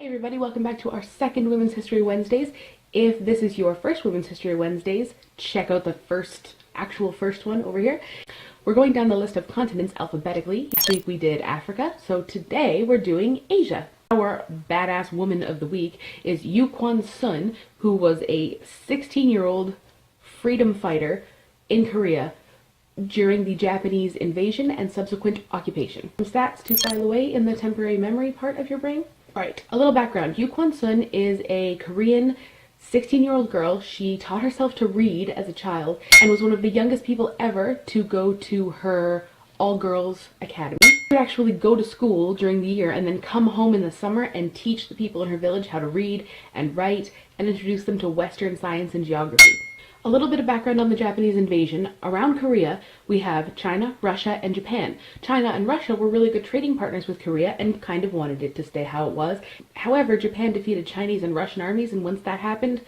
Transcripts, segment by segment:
Hey everybody, welcome back to our second Women's History Wednesdays. If this is your first Women's History Wednesdays, check out the actual first one over here. We're going down the list of continents alphabetically. Last week we did Africa, so today we're doing Asia. Our badass woman of the week is Yu Kwan-Sun, who was a 16-year-old freedom fighter in Korea during the Japanese invasion and subsequent occupation. Some stats to file away in the temporary memory part of your brain. Alright, a little background. Yu Kwan-Sun is a Korean 16-year-old girl. She taught herself to read as a child and was one of the youngest people ever to go to her all-girls academy. She would actually go to school during the year and then come home in the summer and teach the people in her village how to read and write and introduce them to Western science and geography. A little bit of background on the Japanese invasion. Around Korea, we have China, Russia, and Japan. China and Russia were really good trading partners with Korea and kind of wanted it to stay how it was. However, Japan defeated Chinese and Russian armies, and once that happened,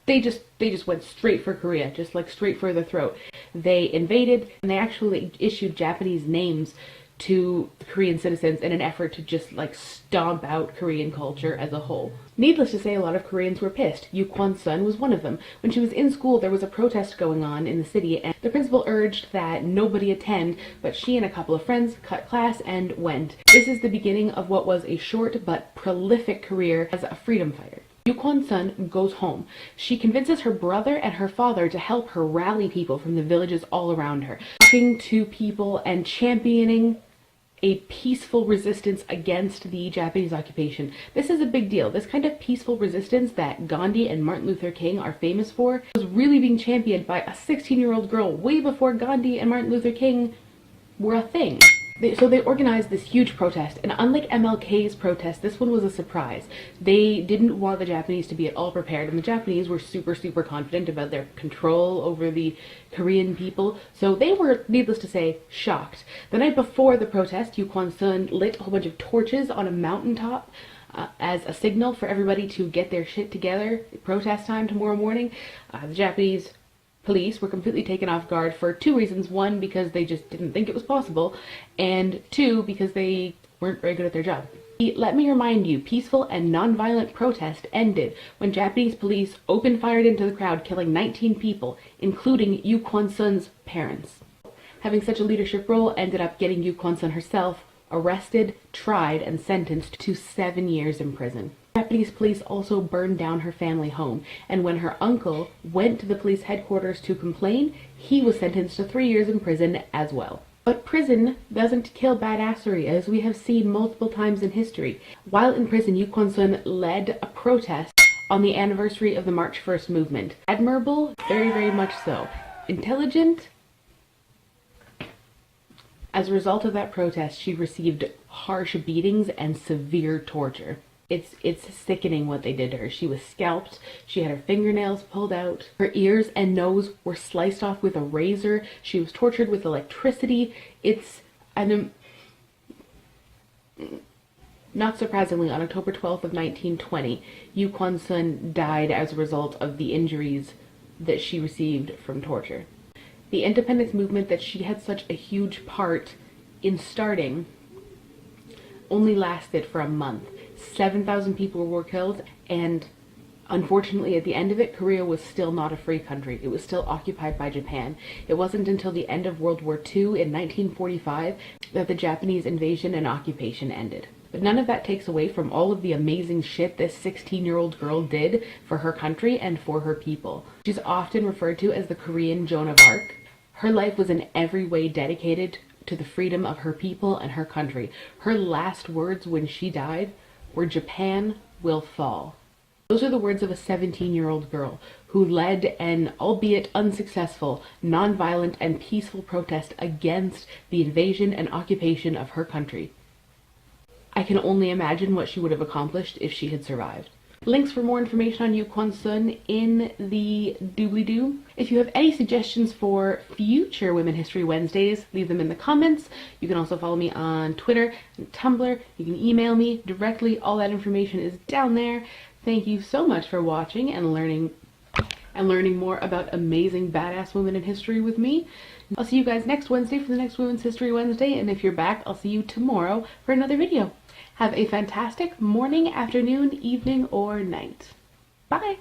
they just went straight for Korea, just like straight for the throat. They invaded, and they actually issued Japanese names to the Korean citizens in an effort to just like stomp out Korean culture as a whole. Needless to say, a lot of Koreans were pissed. Yu Kwan-Sun was one of them. When she was in school, there was a protest going on in the city, and the principal urged that nobody attend, but she and a couple of friends cut class and went. This is the beginning of what was a short but prolific career as a freedom fighter. Yu Kwan-Sun goes home. She convinces her brother and her father to help her rally people from the villages all around her, talking to people and championing a peaceful resistance against the Japanese occupation. This is a big deal. This kind of peaceful resistance that Gandhi and Martin Luther King are famous for was really being championed by a 16-year-old girl way before Gandhi and Martin Luther King were a thing. So they organized this huge protest, and unlike MLK's protest, this one was a surprise. They didn't want the Japanese to be at all prepared, and the Japanese were super confident about their control over the Korean people, so they were, needless to say, shocked. The night before the protest, Yu Kwan-Sun lit a whole bunch of torches on a mountaintop as a signal for everybody to get their shit together. Protest time tomorrow morning. The Japanese police were completely taken off guard for two reasons. One, because they just didn't think it was possible, and two, because they weren't very good at their job. Let me remind you, peaceful and non-violent protest ended when Japanese police opened fired into the crowd, killing 19 people, including Yu Kwan-Sun's parents. Having such a leadership role ended up getting Yu Kwan-Sun herself arrested, tried, and sentenced to 7 years in prison. Japanese police also burned down her family home, and when her uncle went to the police headquarters to complain, he was sentenced to 3 years in prison as well. But prison doesn't kill badassery, as we have seen multiple times in history. While in prison, Yu Kwan-Sun led a protest on the anniversary of the March 1st movement. Admirable? Very much so. Intelligent? As a result of that protest, she received harsh beatings and severe torture. It's sickening what they did to her. She was scalped, she had her fingernails pulled out, her ears and nose were sliced off with a razor, she was tortured with electricity. Not surprisingly, on October 12th of 1920, Yu Kwan-Sun died as a result of the injuries that she received from torture. The independence movement that she had such a huge part in starting only lasted for a month. 7,000 people were killed, and unfortunately at the end of it, Korea was still not a free country. It was still occupied by Japan. It wasn't until the end of World War II in 1945 that the Japanese invasion and occupation ended. But none of that takes away from all of the amazing shit this 16-year-old girl did for her country and for her people. She's often referred to as the Korean Joan of Arc. Her life was in every way dedicated to the freedom of her people and her country. Her last words when she died were, "Japan will fall." Those are the words of a 17-year-old girl who led an, albeit unsuccessful, non-violent and peaceful protest against the invasion and occupation of her country. I can only imagine what she would have accomplished if she had survived. Links for more information on Yu Kwan-Sun in the doobly-doo. If you have any suggestions for future Women History Wednesdays, leave them in the comments. You can also follow me on Twitter and Tumblr. You can email me directly. All that information is down there. Thank you so much for watching and learning and learning more about amazing badass women in history with me. I'll see you guys next Wednesday for the next Women's History Wednesday, and if you're back, I'll see you tomorrow for another video. Have a fantastic morning, afternoon, evening, or night. Bye!